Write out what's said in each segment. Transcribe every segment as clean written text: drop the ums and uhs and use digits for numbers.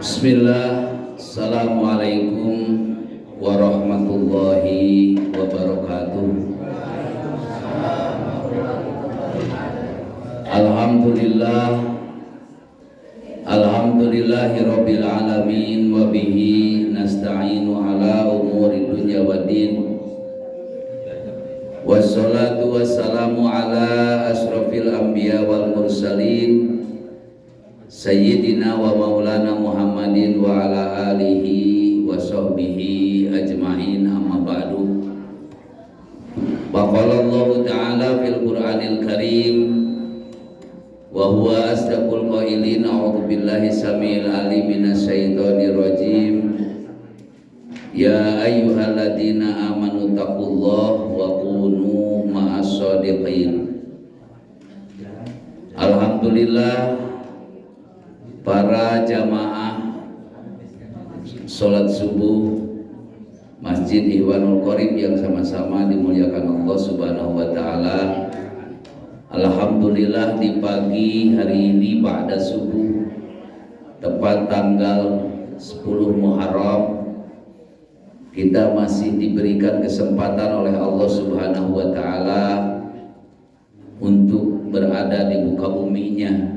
Bismillah. Assalamualaikum warahmatullahi wabarakatuh. Alhamdulillahirabbil alamin wa bihi nasta'inu ala umuri dunya waddin. Wassalatu wassalamu ala asrofil anbiya wal mursalin Sayyidina wa maulana Muhammadin wa ala alihi wa sahbihi ajma'in, amma ba'du. Wa qala Allahu ta'ala fil Qur'anil Karim wa huwa asdaqul qailin, a'udzu billahi samiil alim minasy syaithanir rajim. Ya ayyuhalladzina amanu taqullaha wa kunu ma'as shadiqin. Alhamdulillah, para jamaah sholat subuh Masjid Ihwanul Qorib yang sama-sama dimuliakan Allah Subhanahu wa Ta'ala. Alhamdulillah, di pagi hari ini ba'da subuh, tepat tanggal 10 Muharram, kita masih diberikan kesempatan oleh Allah Subhanahu wa Ta'ala untuk berada di muka buminya,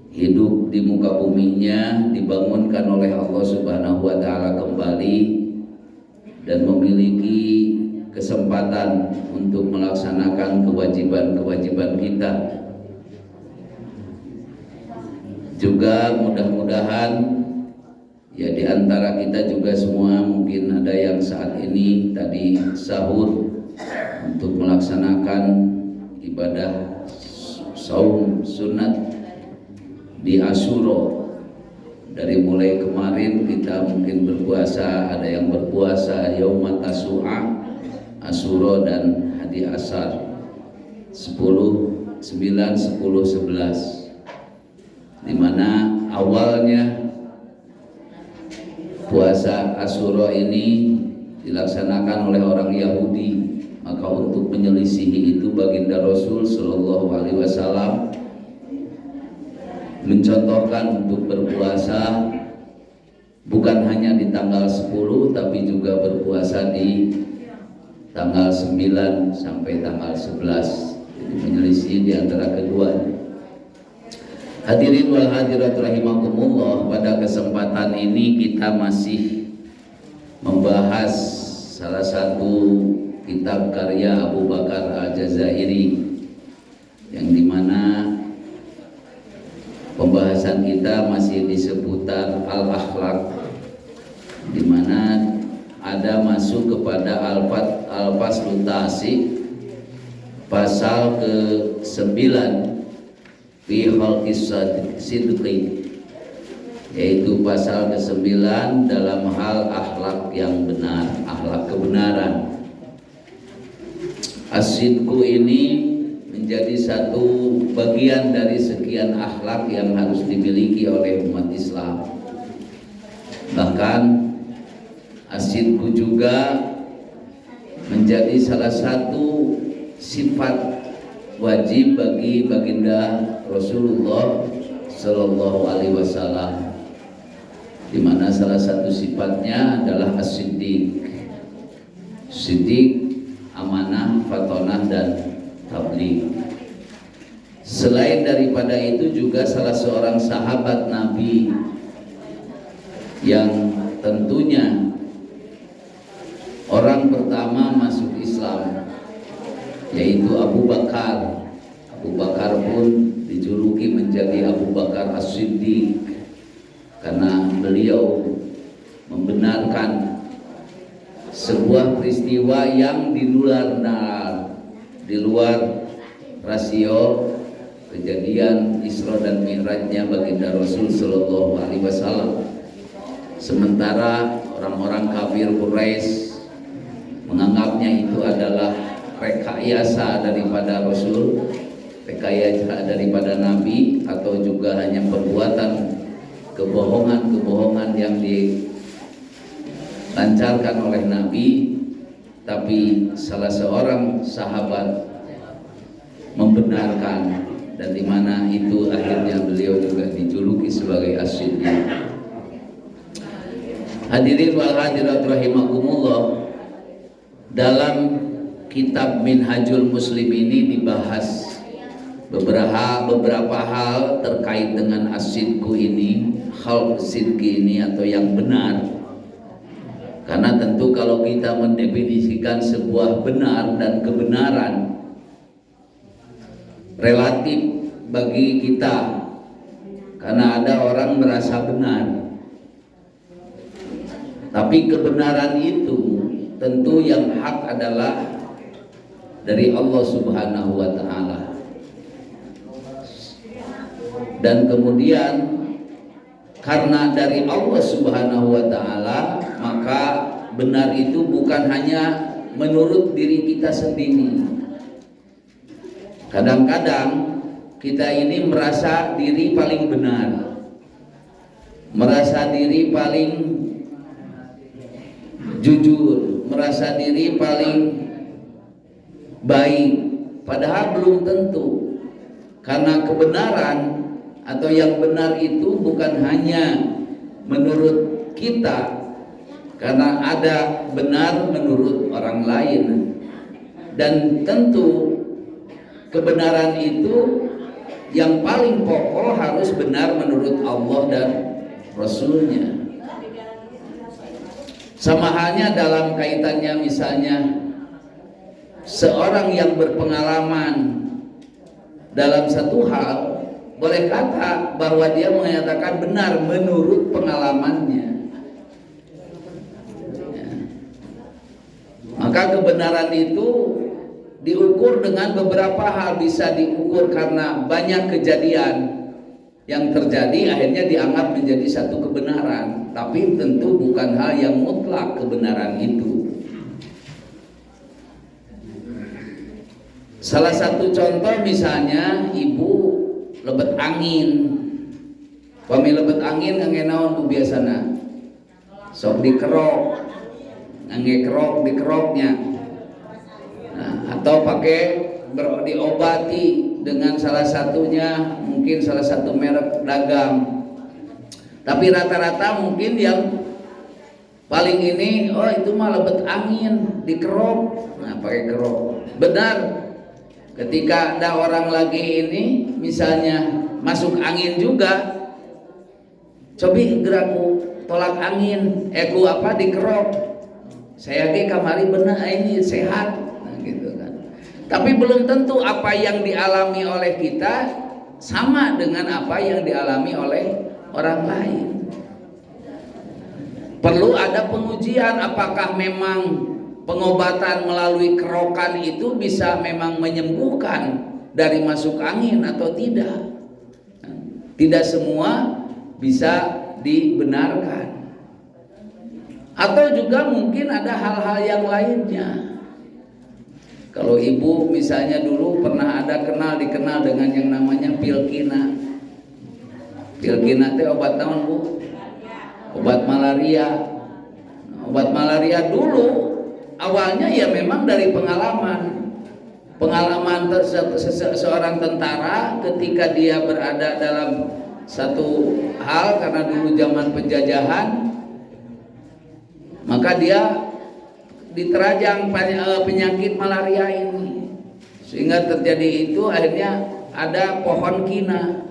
hidup di muka buminya, dibangunkan oleh Allah Subhanahu wa Ta'ala kembali dan memiliki kesempatan untuk melaksanakan kewajiban-kewajiban kita. Juga mudah-mudahan ya di antara kita juga semua mungkin ada yang saat ini tadi sahur untuk melaksanakan ibadah saum sunat di Asyura. Dari mulai kemarin kita mungkin berpuasa, ada yang berpuasa Yaum Tasu'a, Asyura dan Hadi Asar 10, 9, 10, 11, di mana awalnya puasa Asyura ini dilaksanakan oleh orang Yahudi. Maka untuk menyelisihi itu baginda Rasul Shallallahu Alaihi Wasallam mencontohkan untuk berpuasa bukan hanya di tanggal 10 tapi juga berpuasa di tanggal 9 sampai tanggal 11. Jadi menyelisih di antara keduanya. Hadirin wal hadirat rahimakumullah, pada kesempatan ini kita masih membahas salah satu kitab karya Abu Bakar Al-Jazairi, yang dimana pembahasan kita masih di seputar al-akhlak, dimana ada masuk kepada al-faslu tasi, pasal ke-9 fi khalqis sidqi, yaitu pasal ke-9 dalam hal akhlak yang benar, akhlak kebenaran. As-sidqu ini menjadi satu bagian dari sekian akhlak yang harus dimiliki oleh umat Islam. Bahkan as-sidqu juga menjadi salah satu sifat wajib bagi baginda Rasulullah Sallallahu Alaihi Wasallam, di mana salah satu sifatnya adalah as-siddiq. Siddiq, amanah, fatonah, dan tabligh. Selain daripada itu juga salah seorang sahabat Nabi yang tentunya orang pertama masuk Islam, yaitu Abu Bakar. Abu Bakar pun dijuluki menjadi Abu Bakar As-Siddiq karena beliau membenarkan sebuah peristiwa yang di luar rasio kejadian Isra dan Mi'rajnya baginda Rasul Sallallahu Alaihi Wasallam. Sementara orang-orang kafir Quraisy menganggapnya itu adalah rekayasa daripada Rasul, rekayasa daripada Nabi, atau juga hanya perbuatan kebohongan-kebohongan yang dilancarkan oleh Nabi. Tapi salah seorang sahabat membenarkan, dan di mana itu akhirnya beliau juga dijuluki sebagai muslimin. Hadirin wal hadirat rahimakumullah, dalam kitab Minhajul Muslim ini dibahas beberapa hal terkait dengan as-sidqu ini, khalq sidqi ini atau yang benar. Karena tentu kalau kita mendefinisikan sebuah benar dan kebenaran relatif bagi kita, karena ada orang merasa benar, tapi kebenaran itu tentu yang hak adalah dari Allah Subhanahu wa Ta'ala. Dan kemudian karena dari Allah Subhanahu wa Ta'ala, maka benar itu bukan hanya menurut diri kita sendiri. Kadang-kadang kita ini merasa diri paling benar, merasa diri paling jujur, merasa diri paling baik, padahal belum tentu. Karena kebenaran atau yang benar itu bukan hanya menurut kita, karena ada benar menurut orang lain. Dan tentu kebenaran itu yang paling pokok harus benar menurut Allah dan Rasulnya. Sama halnya dalam kaitannya misalnya seorang yang berpengalaman dalam satu hal, boleh kata bahwa dia menyatakan benar menurut pengalamannya. Ya. Maka kebenaran itu diukur dengan beberapa hal. Bisa diukur karena banyak kejadian yang terjadi akhirnya dianggap menjadi satu kebenaran, tapi tentu bukan hal yang mutlak kebenaran itu. Salah satu contoh misalnya ibu lebet angin, pami lebet angin ngangge naon bu biasana, sok dikerok, ngangge kerok dikeroknya, nah, atau pakai diobati dengan salah satunya mungkin salah satu merek dagang. Tapi rata-rata mungkin yang paling ini, oh itu mah lebet angin dikerok, nah pakai kerok. Benar. Ketika ada orang lagi ini misalnya masuk angin juga, cobi geraku tolak angin, ku apa dikerok, saya ke kamari bener ini sehat, nah, gitu kan. Tapi belum tentu apa yang dialami oleh kita sama dengan apa yang dialami oleh orang lain. Perlu ada pengujian apakah memang pengobatan melalui kerokan itu bisa memang menyembuhkan dari masuk angin atau tidak. Tidak semua bisa dibenarkan. Atau juga mungkin ada hal-hal yang lainnya. Kalau ibu misalnya dulu pernah ada dikenal dengan yang namanya pilkina. Pilkina itu obat naon bu? Obat malaria. Obat malaria dulu awalnya ya memang dari pengalaman seorang tentara ketika dia berada dalam satu hal, karena dulu zaman penjajahan, maka dia diterajang penyakit malaria ini, sehingga terjadi itu akhirnya ada pohon kina,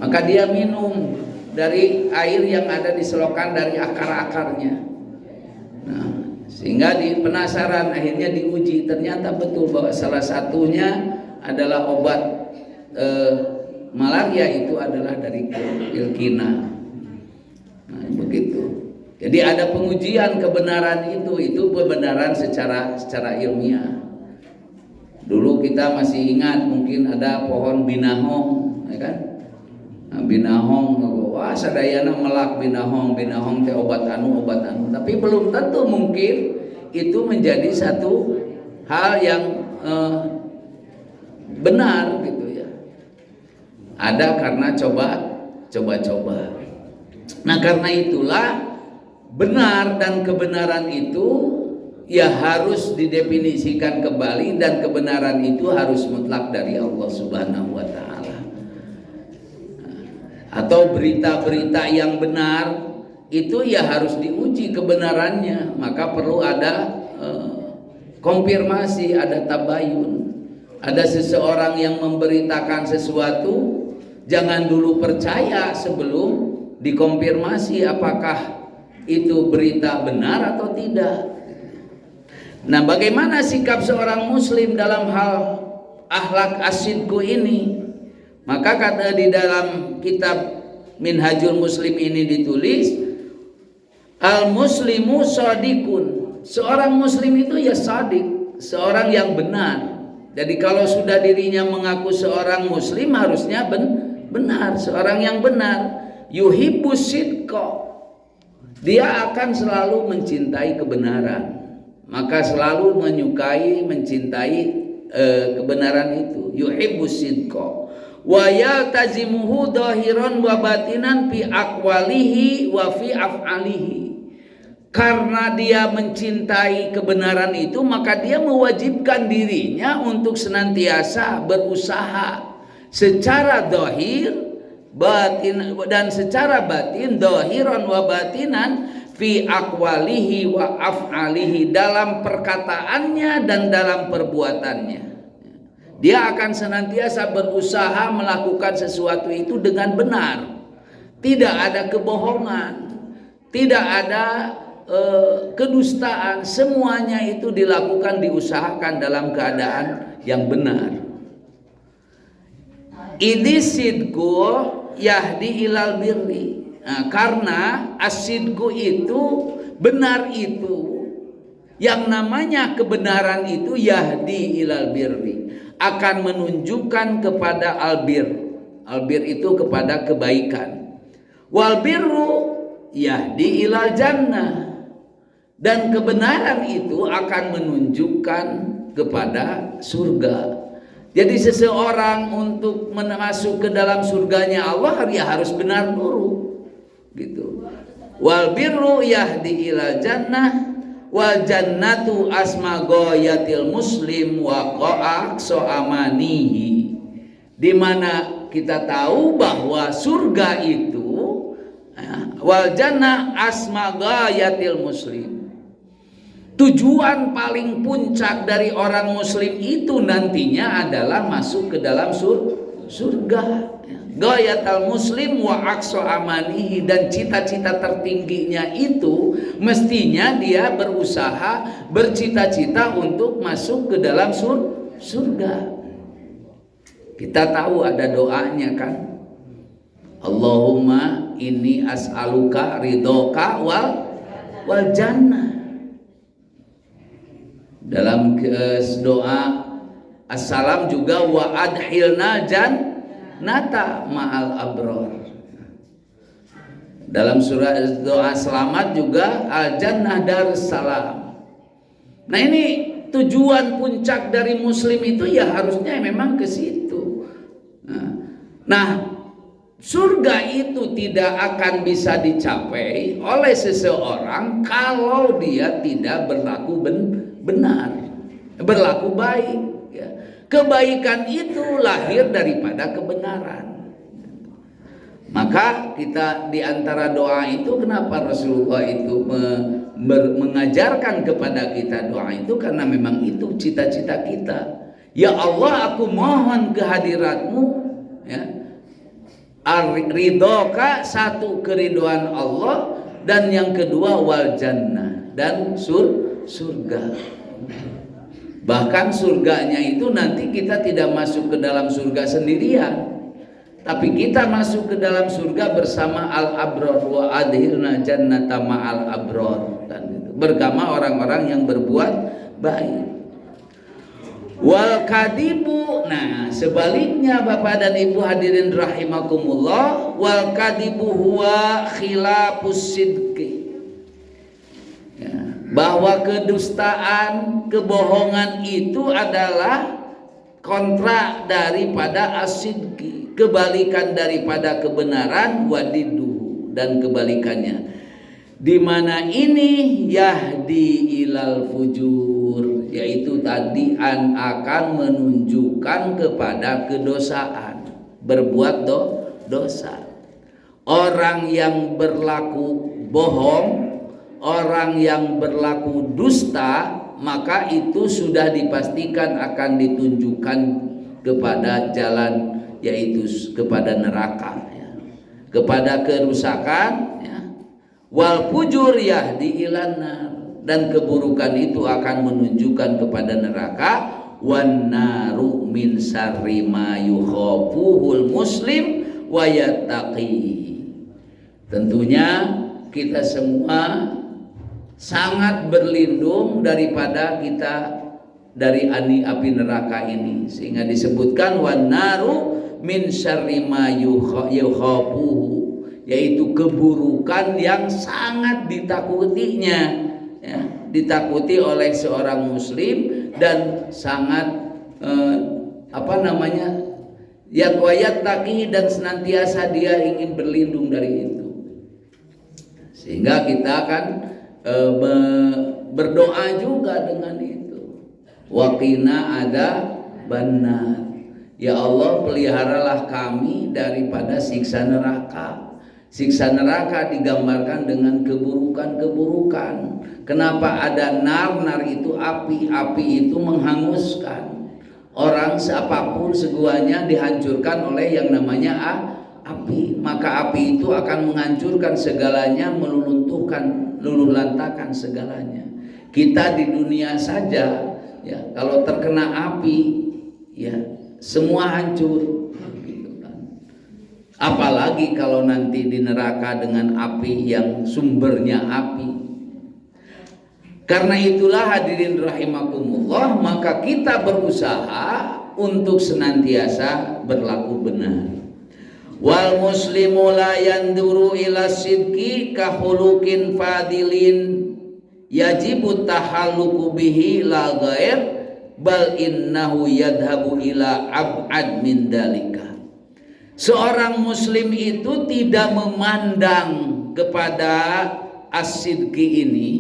maka dia minum dari air yang ada di selokan dari akar-akarnya. Nah, sehingga penasaran akhirnya diuji, ternyata betul bahwa salah satunya adalah obat malaria itu adalah dari pilkina. Nah, begitu. Jadi ada pengujian kebenaran itu kebenaran secara ilmiah. Dulu kita masih ingat mungkin ada pohon binahong, ya kan? Nah, binahong, wah sadayana melak binahong teh obat anu. Tapi belum tentu mungkin itu menjadi satu hal yang benar gitu ya. Ada karena coba-coba. Nah karena itulah benar dan kebenaran itu ya harus didefinisikan kembali, dan kebenaran itu harus mutlak dari Allah Subhanahu wa Ta'ala. atau berita-berita yang benar itu ya harus diuji kebenarannya, maka perlu ada konfirmasi, ada tabayun. Ada seseorang yang memberitakan sesuatu, jangan dulu percaya sebelum dikonfirmasi apakah itu berita benar atau tidak. Nah, bagaimana sikap seorang muslim dalam hal akhlak asidku ini? Maka kata di dalam kitab Minhajul Muslim ini ditulis, al muslimu shadikun. Seorang muslim itu ya sadik, seorang yang benar. Jadi kalau sudah dirinya mengaku seorang muslim harusnya benar, seorang yang benar. Yuhibbus sidqa. Dia akan selalu mencintai kebenaran. Maka selalu menyukai, mencintai kebenaran itu. Yuhibbus sidqa. Wa yaltazimuhu dhahiran wa batinan fi aqwalihi wa fi af'alihi. Karena dia mencintai kebenaran itu, maka dia mewajibkan dirinya untuk senantiasa berusaha secara dhahir, batin dan secara batin, dhahiran wa batinan fi aqwalihi wa af'alihi, dalam perkataannya dan dalam perbuatannya. Dia akan senantiasa berusaha melakukan sesuatu itu dengan benar. Tidak ada kebohongan, tidak ada kedustaan, semuanya itu dilakukan, diusahakan dalam keadaan yang benar. Idisidku yahdi ilal birri. Nah, karena asidku itu, benar itu, yang namanya kebenaran itu yahdi ilal birri, akan menunjukkan kepada albir. Albir itu kepada kebaikan. Wal birru yahdi ilal jannah. Dan kebenaran itu akan menunjukkan kepada surga. Jadi seseorang untuk masuk ke dalam surganya Allah, dia harus benar dulu, gitu. Wal birru yahdi ilal jannah, wal jannatu asma ghayatil muslim wa qa'aqsa amanihi. Di mana kita tahu bahwa surga itu, wal jannah asma ghayatil muslim, tujuan paling puncak dari orang muslim itu nantinya adalah masuk ke dalam surga. Ghayatul muslim wa aqsa amanihi, dan cita-cita tertingginya itu mestinya dia berusaha, bercita-cita untuk masuk ke dalam surga. Kita tahu ada doanya kan, Allahumma inni as'aluka ridhoka wal jannah. Dalam doa assalam juga wa adhilna jannata ma'al abror. Dalam surah doa selamat juga al jannah darussalam. Nah, ini tujuan puncak dari muslim itu ya harusnya memang ke situ. Nah, surga itu tidak akan bisa dicapai oleh seseorang kalau dia tidak berlaku benar, berlaku baik, ya. Kebaikan itu lahir daripada kebenaran. Maka kita di antara doa itu, kenapa Rasulullah itu mengajarkan kepada kita doa itu, karena memang itu cita-cita kita. Ya Allah, aku mohon kehadiratmu, ya. Ridhoka, satu keriduan Allah, dan yang kedua wal jannah, dan surga. Bahkan surganya itu nanti kita tidak masuk ke dalam surga sendirian, tapi kita masuk ke dalam surga bersama al-abror, wa adhilna jannata ma'al abror, dan itu bersama orang-orang yang berbuat baik. Wal kadibu, nah sebaliknya Bapak dan Ibu hadirin rahimakumullah, wal kadibu huwa khilafus sidqi, ya, bahwa kedustaan, kebohongan itu adalah kontra daripada asidqi, kebalikan daripada kebenaran, wadidu, dan kebalikannya. Di mana ini yahdi ilal fujur, yaitu tadi akan menunjukkan kepada kedosaan, berbuat dosa. orang yang berlaku bohong, orang yang berlaku dusta, maka itu sudah dipastikan akan ditunjukkan kepada jalan, yaitu kepada neraka, ya, kepada kerusakan, ya. Wal fujur yahdi ilan nar, dan keburukan itu akan menunjukkan kepada neraka. Wan naru min syarri ma yukhafuhul muslim wa yattaqi. Tentunya kita semua sangat berlindung daripada kita dari api neraka ini, sehingga disebutkan wan naru min syarri ma yukhafuhu, yaitu keburukan yang sangat ditakutinya, ya, ditakuti oleh seorang muslim dan sangat yattaqi, dan senantiasa dia ingin berlindung dari itu. Sehingga kita akan berdoa juga dengan itu. Waqina ada benar. Ya Allah, peliharalah kami daripada siksa neraka. Siksa neraka digambarkan dengan keburukan-keburukan. Kenapa ada nar? Nar itu api. Api itu menghanguskan. Orang siapapun seguanya dihancurkan oleh yang namanya api. Maka api itu akan menghancurkan segalanya, meluluhlantakan segalanya. Kita di dunia saja, ya, kalau terkena api, ya, semua hancur. Apalagi kalau nanti di neraka dengan api yang sumbernya api. Karena itulah hadirin rahimakumullah, maka kita berusaha untuk senantiasa berlaku benar. Wal muslimu la yanduru ila sidqi kahulukin fadilin yajibu tahalluqu bihi la ghair bal innahu yadhabu ila ab'ad min dalika. Seorang muslim itu tidak memandang kepada as-sidqi ini,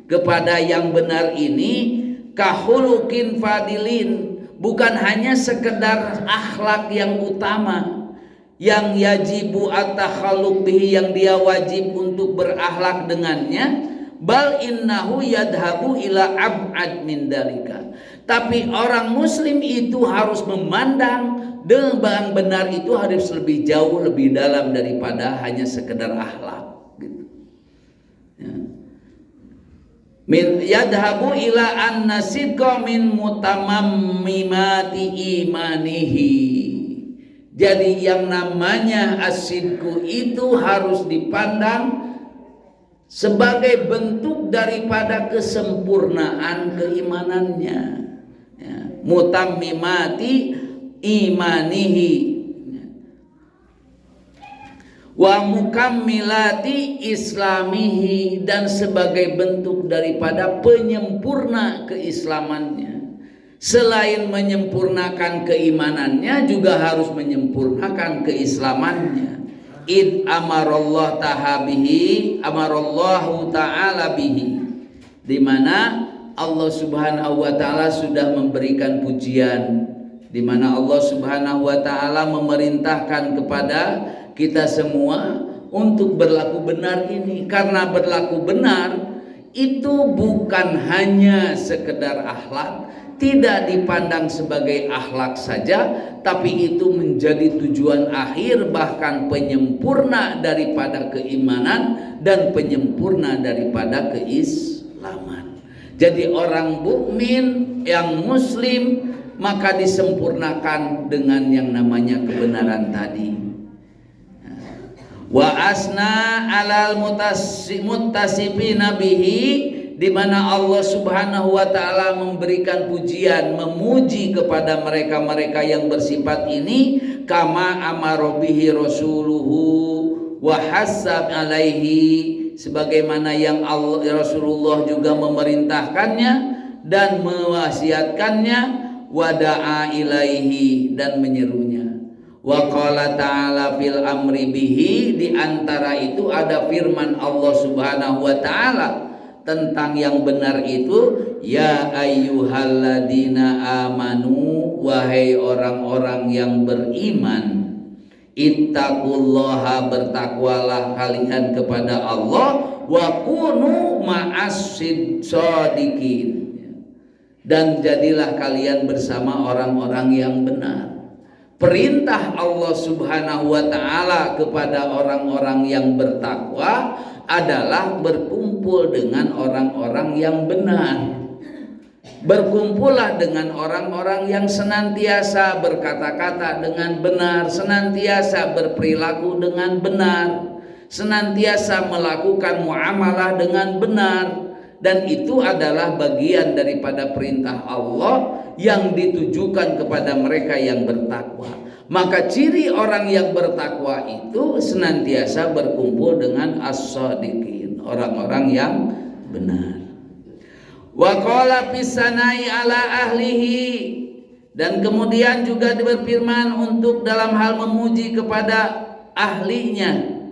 kepada yang benar ini, kahulukin fadilin, bukan hanya sekedar akhlak yang utama, yang yajibu at-takhalluq bihi, yang dia wajib untuk berakhlak dengannya, bal innahu yadhabu ila ab'ad min dalika. Tapi orang muslim itu harus memandang dengan benar itu harus lebih jauh, lebih dalam daripada hanya sekedar akhlak, gitu. Ya. Min yadhabu ila anna sidqa min mutamammimati imanihi. Jadi yang namanya as-sidqu itu harus dipandang sebagai bentuk daripada kesempurnaan keimanannya, ya. Mutammimati imanihi wa mukammilati islamihi, dan sebagai bentuk daripada penyempurna keislamannya. Selain menyempurnakan keimanannya, juga harus menyempurnakan keislamannya. Id amarallahu ta'ala bihi, di mana Allah Subhanahu wa taala sudah memberikan pujian, di mana Allah Subhanahu wa taala memerintahkan kepada kita semua untuk berlaku benar ini. Karena berlaku benar itu bukan hanya sekedar akhlak, tidak dipandang sebagai akhlak saja, tapi itu menjadi tujuan akhir, bahkan penyempurna daripada keimanan dan penyempurna daripada keislaman. Jadi orang mukmin yang muslim maka disempurnakan dengan yang namanya kebenaran tadi. Wa asna alal muttasifina bihi, di mana Allah Subhanahu wa taala memberikan pujian, memuji kepada mereka-mereka yang bersifat ini, kama amara bihi rasuluhu wa hasab alaihi, sebagaimana yang Rasulullah juga memerintahkannya dan mewasiatkannya, wada'a ilaihi, dan menyerunya. Wa qala ta'ala fil amri bihi, di antara itu ada firman Allah Subhanahu wa taala tentang yang benar itu, ya ayyuhalladzina amanu, wahai orang-orang yang beriman, Ittaqullaha, bertakwalah kalian kepada Allah, wa kunu ma'as shodiqin, dan jadilah kalian bersama orang-orang yang benar. Perintah Allah Subhanahu wa taala kepada orang-orang yang bertakwa adalah berkumpul dengan orang-orang yang benar. Berkumpullah dengan orang-orang yang senantiasa berkata-kata dengan benar, senantiasa berperilaku dengan benar, senantiasa melakukan muamalah dengan benar. Dan itu adalah bagian daripada perintah Allah yang ditujukan kepada mereka yang bertakwa. Maka ciri orang yang bertakwa itu senantiasa berkumpul dengan as-shadiqin, orang-orang yang benar. Wa qala fisanai ala ahlihi, dan kemudian juga berfirman untuk dalam hal memuji kepada ahlinya,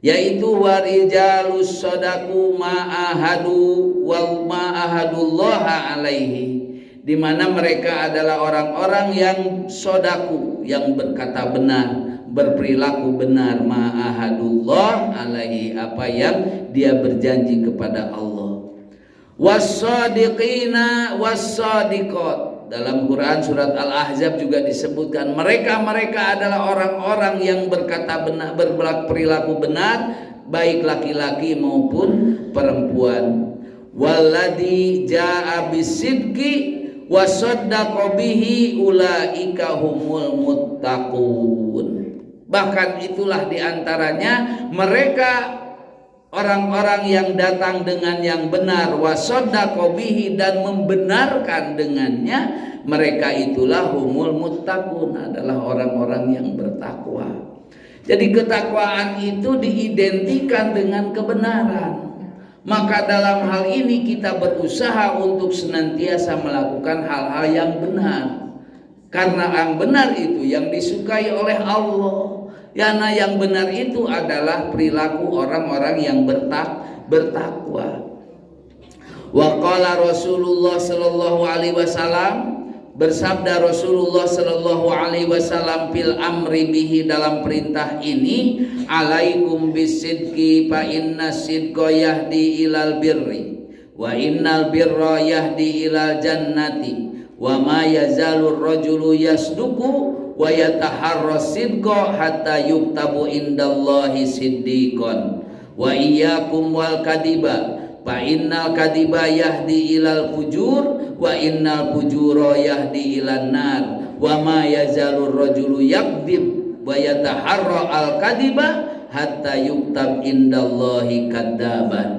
yaitu warijalus sadaku ma'ahadu wa ma'ahadullaha alaihi, di mana mereka adalah orang-orang yang sodaku, yang berkata benar, berperilaku benar, ma'ahadullah alaihi, apa yang dia berjanji kepada Allah. Was-sadiqina was-sadiqat, dalam Quran surat Al-Ahzab juga disebutkan mereka adalah orang-orang yang berkata benar, berperilaku benar, baik laki-laki maupun perempuan. Walladzi jaa bisidqi wa saddaqa bihi ulaika humul muttaqun. Bahkan itulah diantaranya mereka orang-orang yang datang dengan yang benar, wa saddaqa bihi, dan membenarkan dengannya, mereka itulah humul muttaqun, adalah orang-orang yang bertakwa. Jadi ketakwaan itu diidentikan dengan kebenaran. Maka dalam hal ini kita berusaha untuk senantiasa melakukan hal-hal yang benar, karena yang benar itu yang disukai oleh Allah. Karena yang benar itu adalah perilaku orang-orang yang bertakwa. Wa qala Rasulullah sallallahu alaihi wasallam, bersabda Rasulullah sallallahu alaihi wasallam fil amri bihi, dalam perintah ini, alaikum bisidqi fa inna sidqa yahdi ilal birri wa innal birra yahdi ilal jannati wa ma yazalur rajulu yasduqu wa yataharras sidqa hatta yuktabu indallahi siddiqan wa iyyakum wal kadiba fa innal kadiba yahdi ilal fujur wa innal fujura yahdi ilan nar wa ma yazalur rajulu yakdib wa yataharra al kadiba hatta yuktab indallahi kadzaban.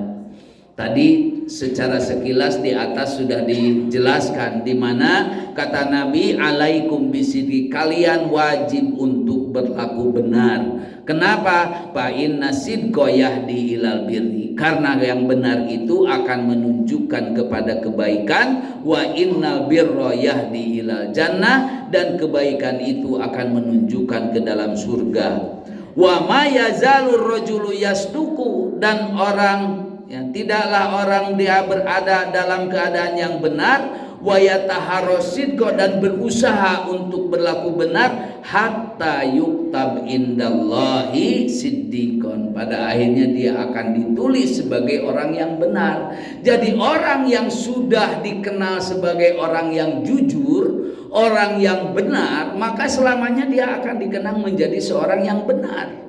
Tadi secara sekilas di atas sudah dijelaskan, di mana kata Nabi, alaikum bisidqi, kalian wajib untuk berlaku benar. Kenapa? Fa inna sidqa yahdi ilal birri, karena yang benar itu akan menunjukkan kepada kebaikan, wa innal birra yahdi ilal jannah, dan kebaikan itu akan menunjukkan ke dalam surga. Wa ma yazalur rajulu yasduqu, dan orang, tidaklah orang dia berada dalam keadaan yang benar, wa yataharras sidqa, dan berusaha untuk berlaku benar, hatta yuktab indallahi siddiqon, pada akhirnya dia akan ditulis sebagai orang yang benar. Jadi orang yang sudah dikenal sebagai orang yang jujur, orang yang benar, maka selamanya dia akan dikenang menjadi seorang yang benar.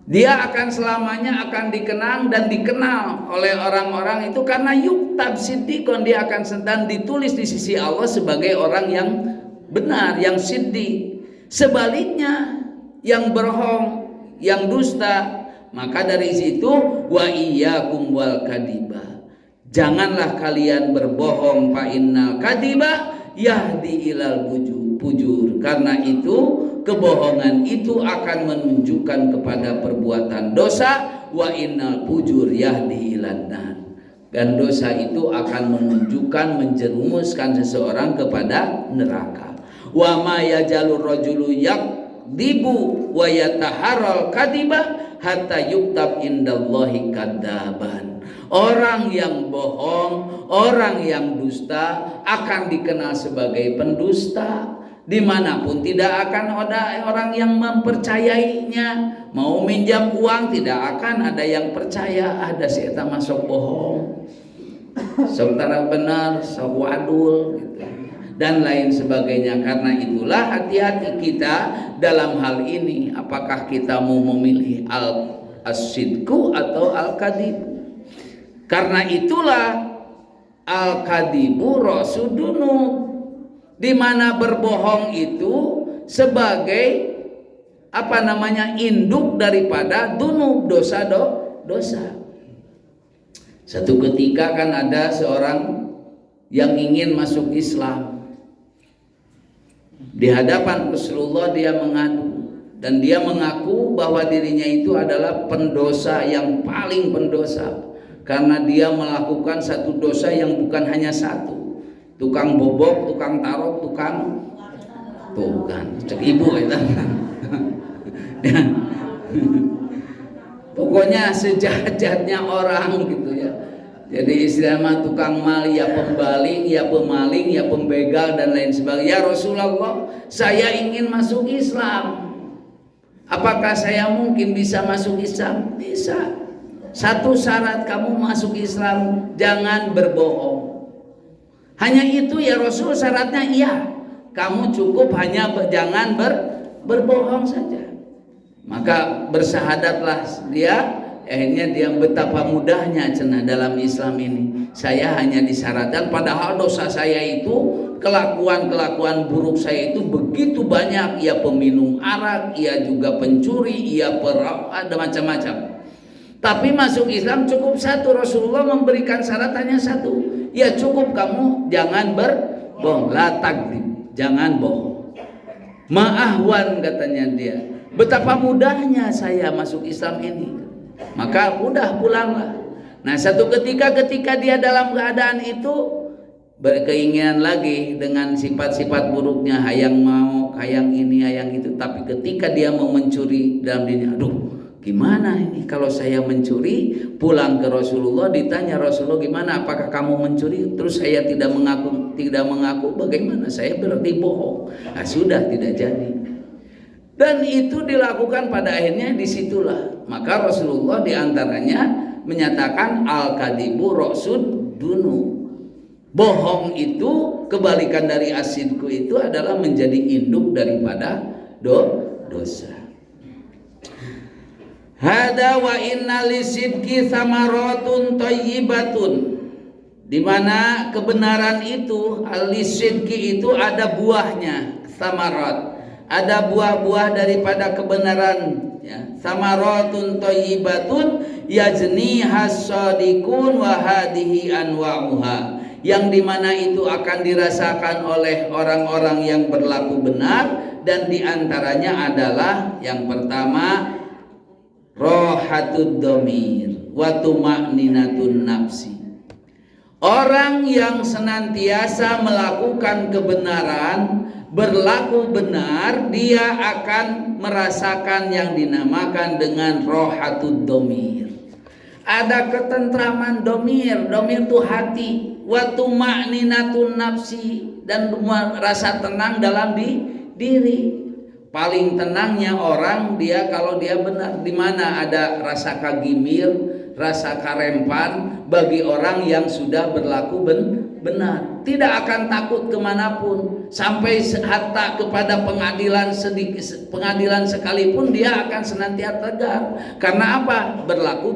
Dia akan selamanya akan dikenang dan dikenal oleh orang-orang itu karena yuktab siddiqon, dia akan sedang ditulis di sisi Allah sebagai orang yang benar, yang siddiq. Sebaliknya yang berbohong, yang dusta, maka dari situ wa iyyakum wal kadiba, janganlah kalian berbohong, fa innal kadiba yahdi ilal fujur, karena itu kebohongan itu akan menunjukkan kepada perbuatan dosa, wa innal fujur yahdi ilan nar, dan dosa itu akan menunjukkan, menjerumuskan seseorang kepada neraka. Wa ma yajalur rajulu yakdibu wa yataharral kadiba hatta yuktab indallahi kadzaban. Orang yang bohong, orang yang dusta akan dikenal sebagai pendusta, Dimanapun tidak akan ada orang yang mempercayainya. Mau minjam uang tidak akan ada yang percaya. Ada si eta masuk bohong, sok tara benar, sok wadul gitu, dan lain sebagainya. Karena itulah hati-hati kita dalam hal ini. Apakah kita mau memilih as-sidqu atau al-kadibu? Karena itulah al-kadibu rasudunub, di mana berbohong itu sebagai induk daripada dunub, dosa. Satu ketika kan ada seorang yang ingin masuk Islam. Di hadapan Rasulullah dia mengadu, dan dia mengaku bahwa dirinya itu adalah pendosa yang paling pendosa, karena dia melakukan satu dosa yang bukan hanya satu. Tukang bobok, tukang tarok, tukang cek ibu ya. Pokoknya sejahat-jahatnya orang gitu ya. Jadi istilahnya tukang mal, ya pembaling, ya pemaling, ya pembegal dan lain sebagainya. Ya Rasulullah, saya ingin masuk Islam. Apakah saya mungkin bisa masuk Islam? Bisa. Satu syarat kamu masuk Islam, jangan berbohong. Hanya itu ya Rasul syaratnya? Iya. Kamu cukup hanya jangan berbohong saja. Maka bersahadatlah dia. Akhirnya dia betapa mudahnya cenah dalam Islam ini. Saya hanya disyaratkan, padahal dosa saya itu, kelakuan buruk saya itu begitu banyak. Ia peminum arak, ia juga pencuri, ia perampok, ada macam-macam. Tapi masuk Islam cukup satu. Rasulullah memberikan syarat hanya satu. Ya cukup kamu jangan berbohong, la takdzib, jangan bohong. Ma'ahwan katanya dia. Betapa mudahnya saya masuk Islam ini. Maka udah pulanglah. Nah, satu ketika dia dalam keadaan itu berkeinginan lagi dengan sifat-sifat buruknya, hayang mau, hayang ini, hayang itu. Tapi ketika dia mau mencuri dalam dirinya, aduh, gimana ini kalau saya mencuri, pulang ke Rasulullah, ditanya Rasulullah, gimana, apakah kamu mencuri? Terus saya tidak mengaku, bagaimana? Saya berarti bohong. Nah, sudah tidak jadi. Dan itu dilakukan pada akhirnya disitulah. Maka Rasulullah diantaranya menyatakan al-kadibu ra'sud dunu. Bohong itu kebalikan dari asidku itu adalah menjadi induk daripada dosa. Hada wa inna lisidqi samaratun thayyibatun, di mana kebenaran itu, al-lisidqi itu ada buahnya, samarat, ada buah-buah daripada kebenaran ya. Samaratun thayyibatun yajni hasadikun wa hadihi anwa'uha, yang dimana itu akan dirasakan oleh orang-orang yang berlaku benar, dan diantaranya adalah yang pertama rohatud domir wa tuma'ninatun nafsi. Orang yang senantiasa melakukan kebenaran, berlaku benar, dia akan merasakan yang dinamakan dengan rohatud domir. Ada ketentraman domir itu hati, wa tuma'ninatun nafsi, dan rasa tenang dalam diri. Paling tenangnya orang dia kalau dia benar. Di mana ada rasa kagimir, rasa karempan bagi orang yang sudah berlaku benar. Tidak akan takut kemanapun, sampai hatta kepada pengadilan sekalipun dia akan senantiasa tegar. Karena apa? Berlaku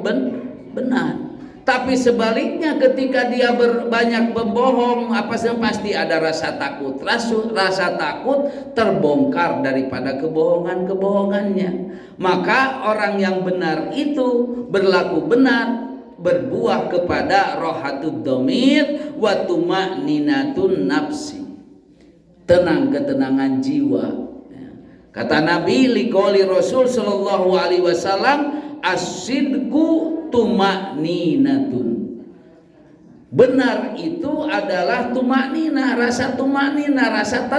benar. Tapi sebaliknya ketika dia banyak berbohong, pasti ada rasa takut. Rasa takut terbongkar daripada kebohongannya. Maka orang yang benar itu berlaku benar, berbuah kepada rohatud domir wa tuma'ninatun nafsi, ketenangan jiwa. Kata Nabi liqouli Rasul sallallahu alaihi wasallam, as-sidqu tuma'ninatun. Benar itu adalah tuma'ninah, rasa tuma'ninah, rasa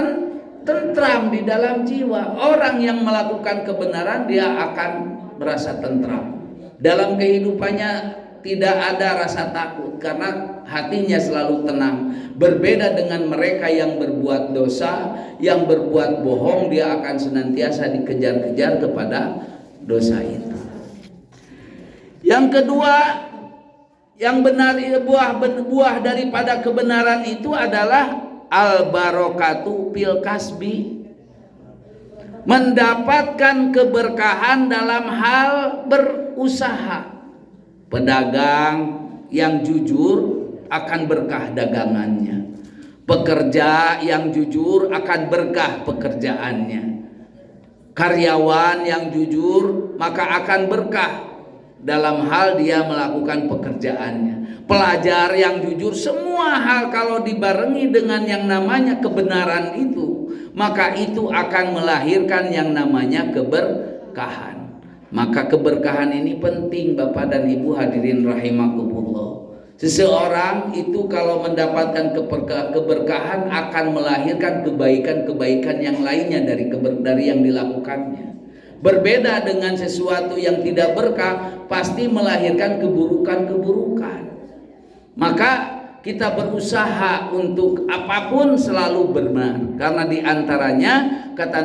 tentram di dalam jiwa. Orang yang melakukan kebenaran dia akan merasa tentram dalam kehidupannya tidak ada rasa takut karena hatinya selalu tenang. Berbeda dengan mereka yang berbuat dosa, yang berbuat bohong, dia akan senantiasa dikejar-kejar kepada dosa itu. Yang kedua, yang benar, buah daripada kebenaran itu adalah al-barokatu fil kasbi, mendapatkan keberkahan dalam hal berusaha. Pedagang yang jujur akan berkah dagangannya. Pekerja yang jujur akan berkah pekerjaannya. Karyawan yang jujur maka akan berkah dalam hal dia melakukan pekerjaannya. Pelajar yang jujur, semua hal kalau dibarengi dengan yang namanya kebenaran itu, maka itu akan melahirkan yang namanya keberkahan. Maka keberkahan ini penting Bapak dan Ibu hadirin rahimakumullah. Seseorang itu kalau mendapatkan keberkahan akan melahirkan kebaikan-kebaikan yang lainnya dari yang dilakukannya. Berbeda dengan sesuatu yang tidak berkah, pasti melahirkan keburukan-keburukan. Maka kita berusaha untuk apapun selalu benar, karena diantaranya kata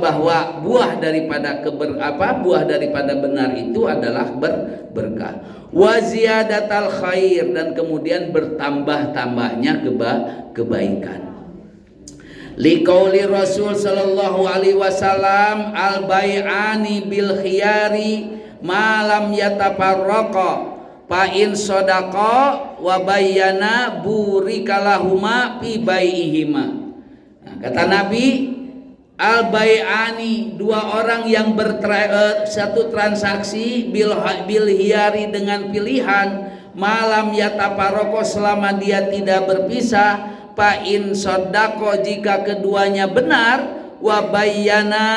bahwa buah daripada benar itu adalah berkah. Wa ziyadatal khair, dan kemudian bertambah-tambahnya kebaikan. Liqauli Rasul sallallahu alaihi wasallam al bai'ani bil khiyari ma lam yatafarraqa fa in sadaqa wa bayyana burikalahuma fi bai'ihima. Nah, kata Nabi, al bai'ani, dua orang yang satu transaksi bil khiyari dengan pilihan, malam yatafarraqa, selama dia tidak berpisah, fa in sadaqa, jika keduanya benar, wa bayyana,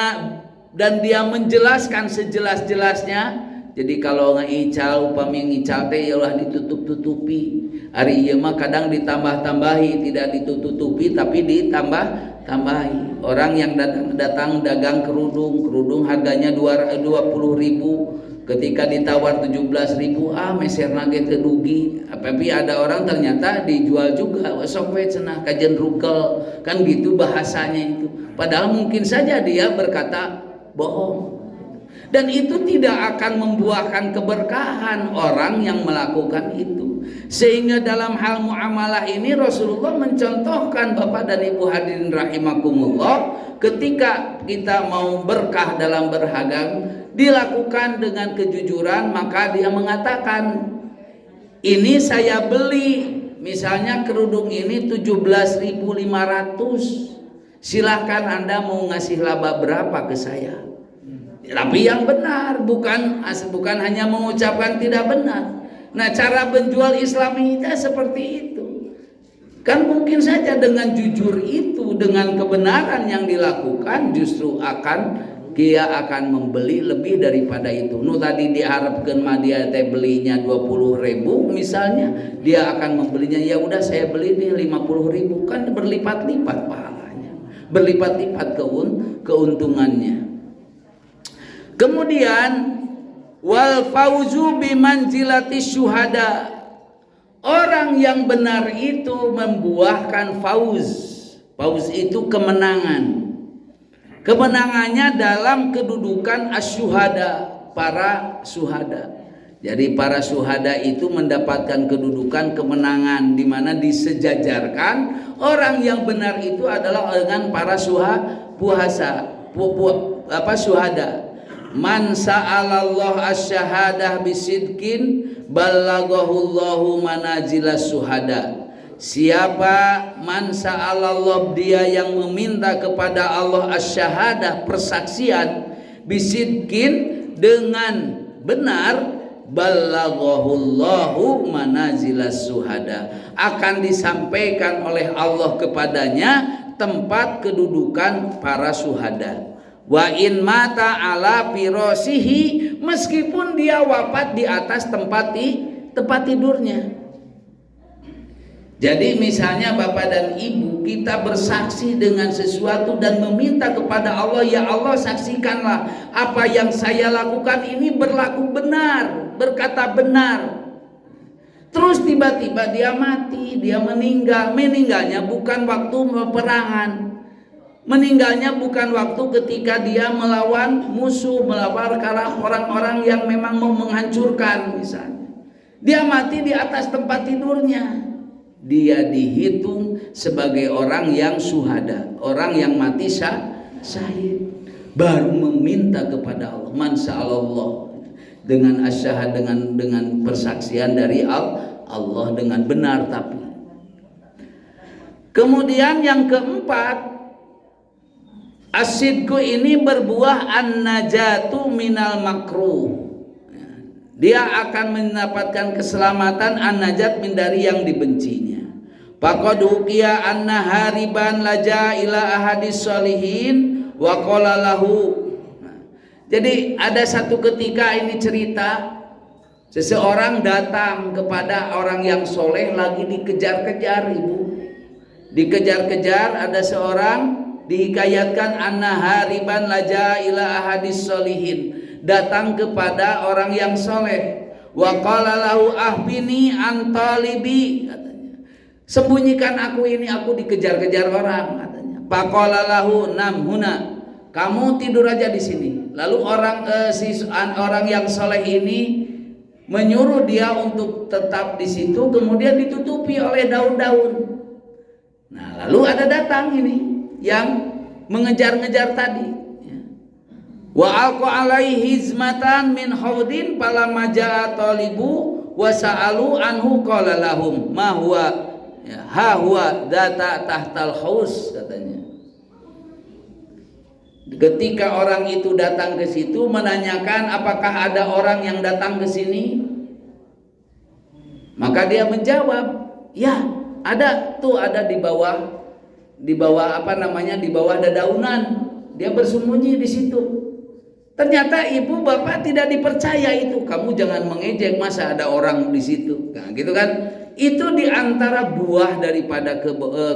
dan dia menjelaskan sejelas-jelasnya. Jadi kalau ngical, upami ngical teh yalah ditutup-tutupi. Ari ieu mah kadang ditambah-tambahi, tidak ditutup-tutupi tapi ditambah-tambahi. Orang yang datang dagang kerudung harganya 20.000, ketika ditawar 17.000, meserna ge teu dugi. Tapi ada orang ternyata dijual juga, sok we cenah kajen rugel, kan gitu bahasanya itu. Padahal mungkin saja dia berkata bohong. Dan itu tidak akan membuahkan keberkahan orang yang melakukan itu. Sehingga dalam hal muamalah ini Rasulullah mencontohkan Bapak dan Ibu hadirin rahimakumullah, ketika kita mau berkah dalam berdagang dilakukan dengan kejujuran, maka dia mengatakan, ini saya beli misalnya kerudung ini 17.500, silahkan Anda mau ngasih laba berapa ke saya. Tapi yang benar, bukan hanya mengucapkan tidak benar. Nah, cara menjual Islami itu seperti itu. Kan mungkin saja dengan jujur itu, dengan kebenaran yang dilakukan, justru dia akan membeli lebih daripada itu. Tadi diharapkan mah dia belinya 20.000 misalnya, dia akan membelinya, ya udah saya beli nih 50.000, kan berlipat-lipat pahalanya, berlipat-lipat keuntungannya. Kemudian wal fauzu bimanzilati syuhada, orang yang benar itu membuahkan fauz. Fauz itu kemenangan. Kemenangannya dalam kedudukan asyuhada, para syuhada. Jadi para syuhada itu mendapatkan kedudukan kemenangan, di mana disejajarkan orang yang benar itu adalah dengan para syuhada. Man sa'alallah asyahadah bisidkin ballagahullahu manazilas syuhada. Siapa man sa'alallah, dia yang meminta kepada Allah asyahadah, persaksian, bisidkin, dengan benar, ballagahullahu manazilas syuhada, akan disampaikan oleh Allah kepadanya tempat kedudukan para syuhada. Wa in mata ala firasihi, meskipun dia wafat di atas tempat tidurnya. Jadi misalnya Bapak dan Ibu, kita bersaksi dengan sesuatu dan meminta kepada Allah, ya Allah saksikanlah apa yang saya lakukan ini berlaku benar, berkata benar. Terus tiba-tiba dia mati, dia meninggal. Meninggalnya bukan waktu peperangan. Meninggalnya bukan waktu ketika dia melawan musuh, melawan orang-orang yang memang mau menghancurkan misalnya. Dia mati di atas tempat tidurnya. Dia dihitung sebagai orang yang syuhada, orang yang mati syahid. Baru meminta kepada Allah, mansa'allah, dengan asyhad, dengan persaksian dari Allah dengan benar. Tapi kemudian yang keempat, asidku ini berbuah an-najatu minal makruh. Dia akan mendapatkan keselamatan an-najat min dari yang dibencinya. Faqad uqiya anna hariban laja ila ahadis sholihin wa qala lahu. Jadi ada satu ketika ini cerita, seseorang datang kepada orang yang soleh lagi dikejar-kejar, ibu. Dikejar-kejar, ada seorang dihikayatkan anna hariban laja ila ahadis sholihin, datang kepada orang yang soleh. Wa qala lahu ahbini an talibi, katanya, sembunyikan aku ini, aku dikejar-kejar orang, katanya. Faqala lahu nam huna, kamu tidur aja di sini. Lalu orang yang soleh ini menyuruh dia untuk tetap di situ, kemudian ditutupi oleh daun-daun. Nah, lalu ada datang ini yang mengejar-ngejar tadi. Wa alqa alaihi hizmatan min haudin falamma jaa talibu wa sa'alu anhu qala lahum ma huwa ha huwa data tahtal haus, katanya. Ketika orang itu datang ke situ menanyakan apakah ada orang yang datang ke sini, maka dia menjawab, ya ada, tuh ada di bawah apa namanya, di bawah dedaunan, dia bersembunyi di situ. Ternyata ibu bapak tidak dipercaya itu, kamu jangan mengejek, masa ada orang di situ, nah gitu kan. Itu diantara buah daripada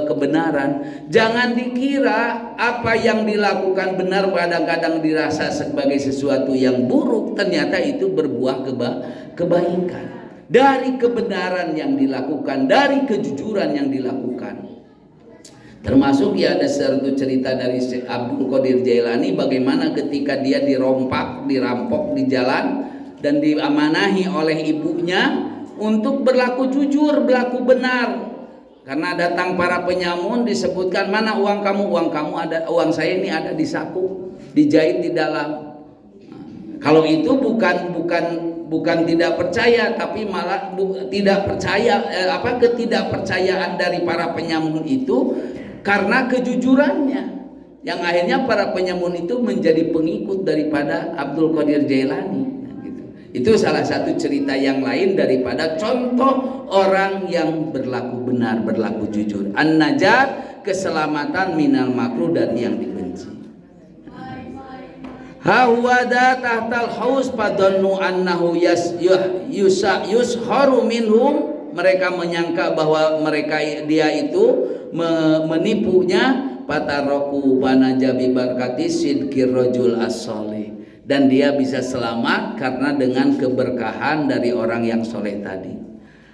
kebenaran. Jangan dikira apa yang dilakukan benar kadang-kadang dirasa sebagai sesuatu yang buruk, ternyata itu berbuah kebaikan. Dari kebenaran yang dilakukan, dari kejujuran yang dilakukan. Termasuk ya ada satu cerita dari Syekh Abdul Qadir Jailani, bagaimana ketika dia dirampok di jalan dan diamanahi oleh ibunya untuk berlaku jujur, berlaku benar. Karena datang para penyamun, disebutkan, mana uang kamu? Uang kamu ada, uang saya ini ada di saku, dijahit di dalam. Nah, kalau itu bukan tidak percaya, tapi malah tidak percaya, ketidakpercayaan dari para penyamun itu karena kejujurannya, yang akhirnya para penyamun itu menjadi pengikut daripada Abdul Qadir Jailani. Itu salah satu cerita yang lain daripada contoh orang yang berlaku benar, berlaku jujur. An-najat, keselamatan minal makruh, dari yang dibenci. Hawada tahtal haus padonnu annahu yusharu minhum, mereka menyangka bahwa dia itu menipunya. Pataroku banajabi barkati sidkir rajul as-soleh, dan dia bisa selamat karena dengan keberkahan dari orang yang soleh tadi.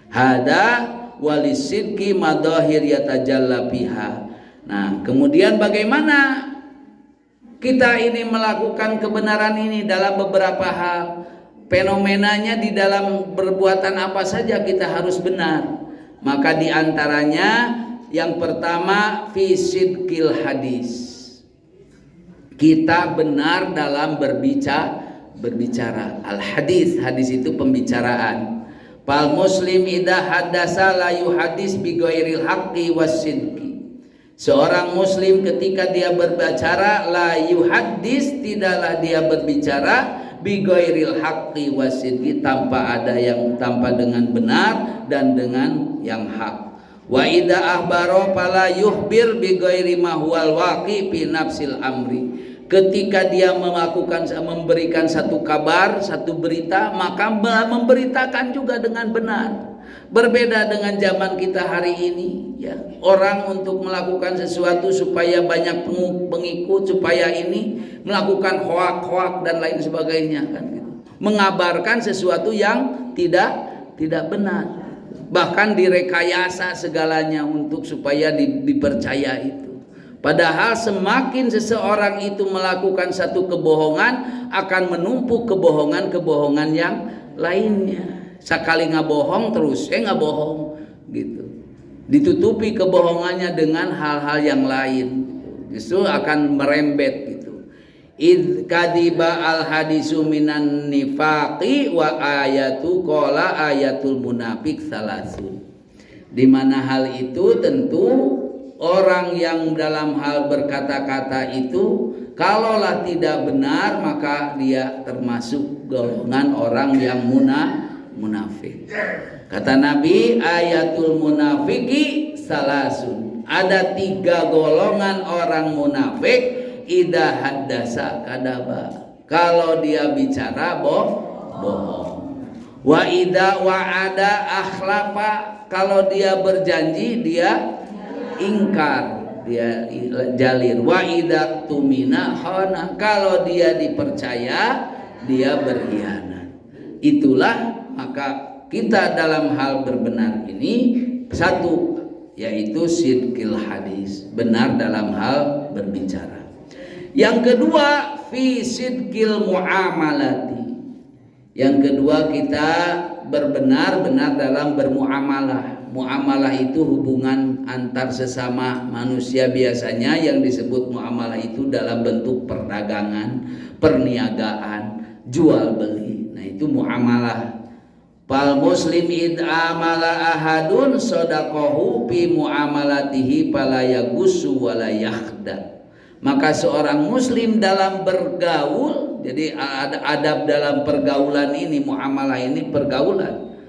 Hada walisidki madahir yatajalla biha. Nah, kemudian bagaimana kita ini melakukan kebenaran ini dalam beberapa hal? Fenomenanya di dalam perbuatan apa saja kita harus benar. Maka diantaranya yang pertama, fisidkil hadis. Kita benar dalam berbicara. Al-hadis, hadis itu pembicaraan. Fal muslim idza haddasa la yuhadis bi ghairil haqqi wasidqi. Seorang muslim ketika dia berbicara, la yuhaddis, tidaklah dia berbicara bi ghairil haqqi wasidqi, tanpa dengan benar dan dengan yang hak. Wa idza ahbaro fala yuhbir bi ghairi ma huwal waqi fi nafsil amri. Ketika dia memberikan satu kabar, satu berita, maka memberitakan juga dengan benar. Berbeda dengan zaman kita hari ini, ya. Orang untuk melakukan sesuatu supaya banyak pengikut, supaya ini melakukan hoak dan lain sebagainya, kan gitu. Mengabarkan sesuatu yang tidak benar. bahkan direkayasa segalanya untuk supaya dipercaya itu. Padahal semakin seseorang itu melakukan satu kebohongan, akan menumpuk kebohongan-kebohongan yang lainnya. Sekali ngabohong terus, nggak bohong gitu. Ditutupi kebohongannya dengan hal-hal yang lain, justru akan merembet gitu. Id kadiba al hadisu minan nifaqi wa ayatu qala ayatul munafik salasun. Di mana hal itu tentu orang yang dalam hal berkata-kata itu kalaulah tidak benar maka dia termasuk golongan orang yang munafik. Kata Nabi, ayatul munafiki salasun. Ada 3 golongan orang munafik. Idza haddasa kadaba. Kalau dia bicara bohong. Wa idza wa'ada akhlafa. Kalau dia berjanji dia ingkar, dia jalir. Wa idza tumina khana. Kalau dia dipercaya dia berkhianat. Itulah maka kita dalam hal berbenar ini satu, yaitu sidqil hadis, benar dalam hal berbicara. Yang kedua, fi sidqil muamalati. Yang kedua, kita benar dalam bermuamalah. Muamalah itu hubungan antar sesama manusia, biasanya yang disebut muamalah itu dalam bentuk perdagangan, perniagaan, jual beli. Nah, itu muamalah. Fal muslim id amala ahadun sadaqahu fi muamalatihi fala yaghussu wala yakhda. Maka seorang muslim dalam bergaul, jadi ada adab dalam pergaulan ini, muamalah ini pergaulan.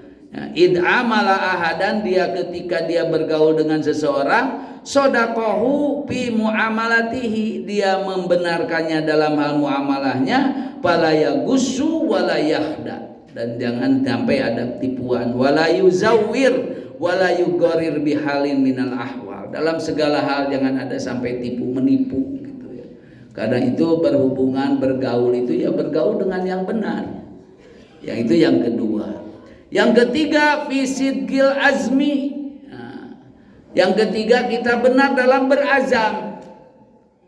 Id amala ahadan, dia ketika dia bergaul dengan seseorang, sadaqahu fi muamalatihi, dia membenarkannya dalam hal muamalahnya, fala yaghussu wala yakhda. Dan jangan sampai ada tipuan, wala yuzawwir wala yugorir bihalin minal ahwal. Dalam segala hal jangan ada sampai tipu menipu gitu ya. Karena itu berhubungan bergaul itu ya bergaul dengan yang benar. Yang itu yang kedua. Yang ketiga fisidgil azmi. Nah, yang ketiga kita benar dalam berazam.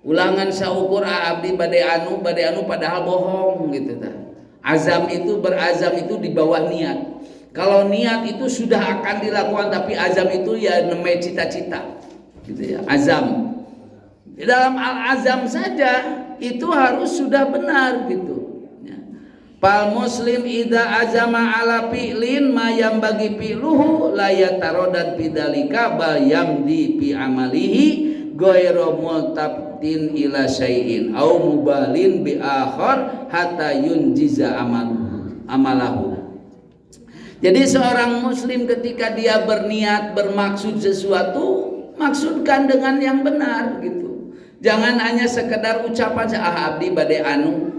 Ulangan saukur abdi bade anu padahal bohong gitu ta. Azam itu, berazam itu di bawah niat. Kalau niat itu sudah akan dilakukan, tapi azam itu ya namanya cita-cita gitu ya, azam. Dalam al-azam saja itu harus sudah benar gitu ya. Pal muslim idza azama ala fi'lin ma yang bagi fi'luhu la yataradad bidzalika bal yamdi fi amalihi ghairu multabtin ila syai'in au mubalin bi akhar hatta yunjiza amalahu. Jadi seorang muslim ketika dia berniat bermaksud sesuatu, maksudkan dengan yang benar gitu. Jangan hanya sekedar ucapan abdi bade anu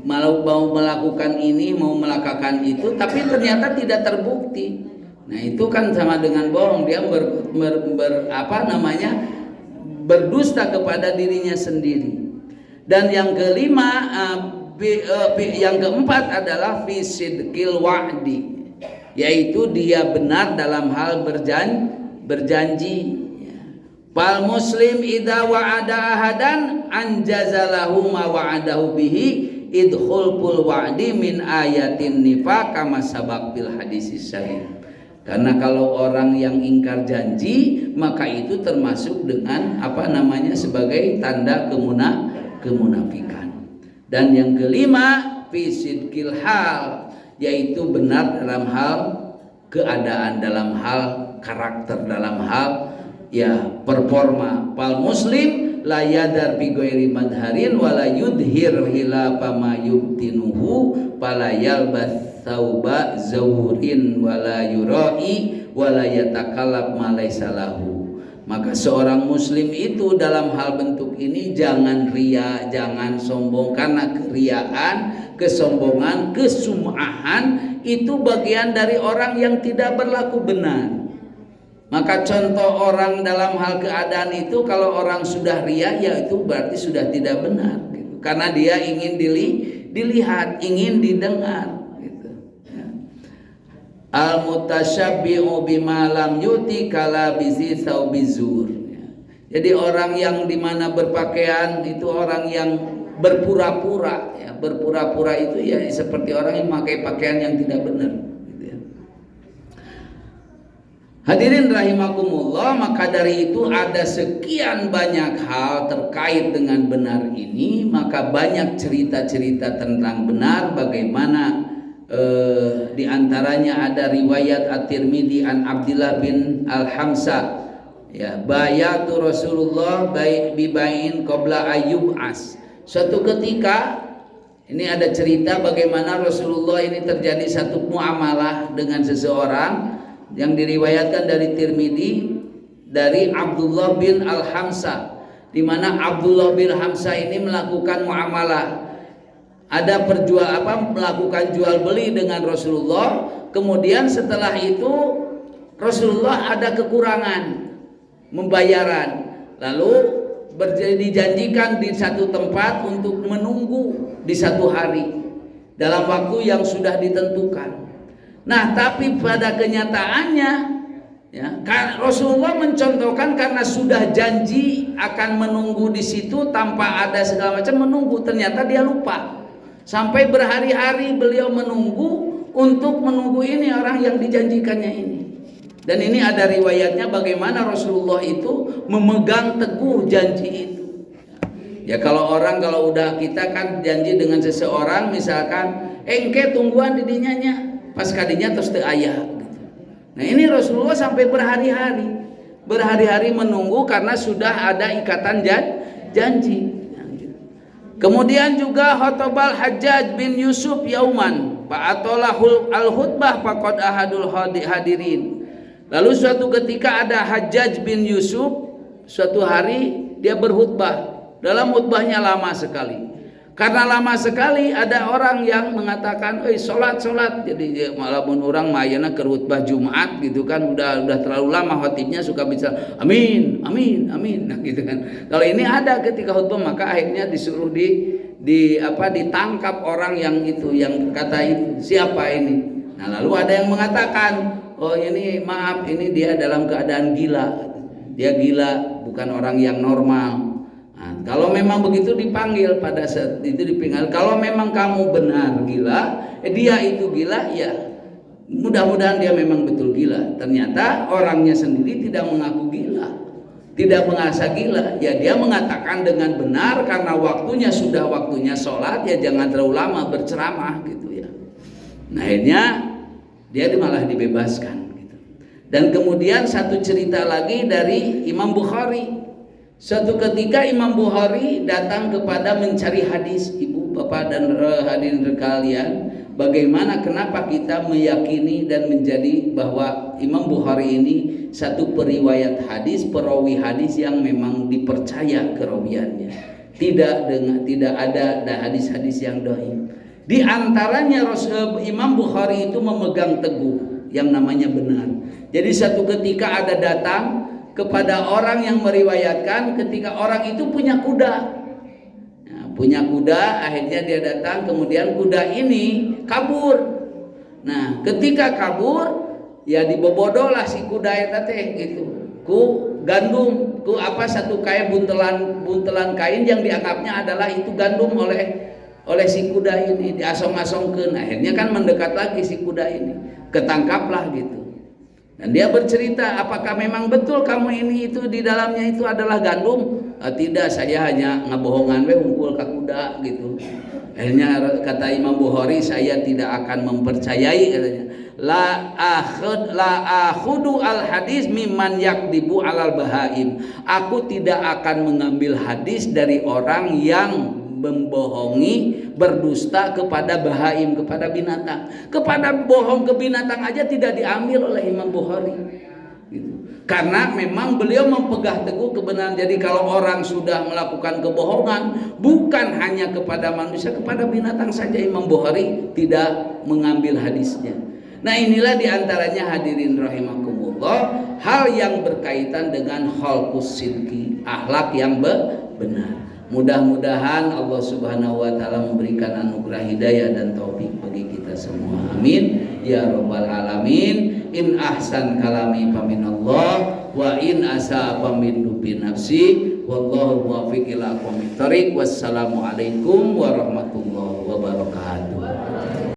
mau melakukan ini, mau melakukan itu, tapi ternyata tidak terbukti. Nah, itu kan sama dengan bohong. Dia berdusta kepada dirinya sendiri. Dan yang kelima, yang keempat adalah fisidqil wa'di, yaitu dia benar dalam hal berjanji. Fal muslim idza wa'ada ahadan anjazalahu ma wa'adahu bihi idkhulul wa'di min ayatin nifaq kama sabaq bil hadis sahih. Karena kalau orang yang ingkar janji, maka itu termasuk dengan sebagai tanda kemunafikan. Dan yang kelima, fisidqil hal, yaitu benar dalam hal keadaan, dalam hal karakter, dalam hal ya performa. Fal muslim la yadar bi ghairi madharin wala yudhir hilafa ma yubtinuhu fala yalbas sauba zawurin wala yurai wala yatakallab ma laysa lahu. Maka seorang muslim itu dalam hal bentuk ini jangan ria, jangan sombong, karena keriaan, kesombongan, kesum'ahan itu bagian dari orang yang tidak berlaku benar. Maka contoh orang dalam hal keadaan itu, kalau orang sudah ria, ya itu berarti sudah tidak benar gitu. Karena dia ingin dilihat, ingin didengar gitu. al mutasyabbi'u bima lam yuti kala bizi saubizur. Jadi orang yang dimana berpakaian itu orang yang berpura-pura, ya, berpura-pura itu ya seperti orang yang memakai pakaian yang tidak benar, gitu ya. Hadirin rahimakumullah, maka dari itu ada sekian banyak hal terkait dengan benar ini, maka banyak cerita-cerita tentang benar. Bagaimana diantaranya ada riwayat At-Tirmidzi an Abdullah bin Al-Hamsa, ya, bayatu Rasulullah bibain qabla ayyub'as. Suatu ketika ini ada cerita bagaimana Rasulullah ini terjadi satu muamalah dengan seseorang yang diriwayatkan dari Tirmidzi dari Abdullah bin Al-Hamsa, di mana Abdullah bin Hamsa ini melakukan muamalah, ada melakukan jual beli dengan Rasulullah. Kemudian setelah itu Rasulullah ada kekurangan membayaran, lalu dijanjikan di satu tempat untuk menunggu di satu hari dalam waktu yang sudah ditentukan. Nah, tapi pada kenyataannya, ya, Rasulullah mencontohkan karena sudah janji akan menunggu di situ tanpa ada segala macam menunggu, ternyata dia lupa. Sampai berhari-hari beliau menunggu untuk menunggu ini orang yang dijanjikannya ini. Dan ini ada riwayatnya bagaimana Rasulullah itu memegang teguh janji itu. Ya kalau udah kita kan janji dengan seseorang, misalkan engke tungguan didinya pas kadinya terus teu aya gitu. Nah, ini Rasulullah sampai berhari-hari menunggu karena sudah ada ikatan janji. Kemudian juga khotobal Hajjaj bin Yusuf yauman fa'atolahul al-khutbah faqad ahadul hadirin. Lalu suatu ketika ada Hajjaj bin Yusuf, suatu hari dia berkhutbah. Dalam khutbahnya lama sekali. Karena lama sekali ada orang yang mengatakan, sholat. Jadi walaupun orang mayana ke khutbah Jumat gitu kan, udah terlalu lama khotibnya suka bicara amin. Nah gitu kan. Kalau ini ada ketika khutbah maka akhirnya disuruh ditangkap orang yang itu, yang kata itu, siapa ini? Nah lalu ada yang mengatakan, oh ini maaf, ini dia dalam keadaan gila. Dia gila, bukan orang yang normal. Nah, kalau memang begitu dipanggil pada saat itu dipanggil. Kalau memang kamu benar gila, dia itu gila, ya mudah-mudahan dia memang betul gila. Ternyata orangnya sendiri tidak mengaku gila, tidak merasa gila. Ya dia mengatakan dengan benar karena waktunya sudah waktunya sholat, ya jangan terlalu lama berceramah gitu ya. Nah akhirnya dia malah dibebaskan gitu. Dan kemudian satu cerita lagi dari Imam Bukhari. Suatu ketika Imam Bukhari datang kepada mencari hadis, ibu bapak dan hadirin sekalian, bagaimana kenapa kita meyakini dan menjadi bahwa Imam Bukhari ini satu periwayat hadis, perawi hadis yang memang dipercaya kerawiannya. Tidak ada hadis-hadis yang dhaif. Di antaranya Imam Bukhari itu memegang teguh yang namanya benar. Jadi satu ketika ada datang kepada orang yang meriwayatkan, ketika orang itu punya kuda. Nah, punya kuda, akhirnya dia datang, kemudian kuda ini kabur. Nah, ketika kabur, ya dibobodolah si kuda eta teh gitu. Ku gandum, satu kain buntelan kain yang dianggapnya adalah itu gandum oleh si kuda ini, diasong-asongkeun. Akhirnya kan mendekat lagi si kuda ini, ketangkaplah gitu. Dan dia bercerita, apakah memang betul kamu ini itu di dalamnya itu adalah gandum? Tidak, saya hanya ngabohongan unggul ka kuda gitu. Akhirnya kata Imam Bukhari, saya tidak akan mempercayai katanya. La akhudu al hadis mimman yakdibu alal bahaim. Aku tidak akan mengambil hadis dari orang yang membohongi, berdusta kepada bahaim, kepada binatang. Kepada bohong ke binatang aja tidak diambil oleh Imam Bukhari gitu. Karena memang beliau mempegang teguh kebenaran. Jadi kalau orang sudah melakukan kebohongan, bukan hanya kepada manusia, kepada binatang saja Imam Bukhari tidak mengambil hadisnya. Nah inilah diantaranya hadirin rahimakumullah, hal yang berkaitan dengan khalqus sidqi, akhlak yang benar. Mudah-mudahan Allah Subhanahu wa taala memberikan anugerah hidayah dan taufik bagi kita semua. Amin. ya rabbal alamin. In ahsan kalami faminallah wa in asa famin nafsi wallahu muwaffiq ila aqwamit thoriq. Wassalamu alaikum warahmatullahi wabarakatuh.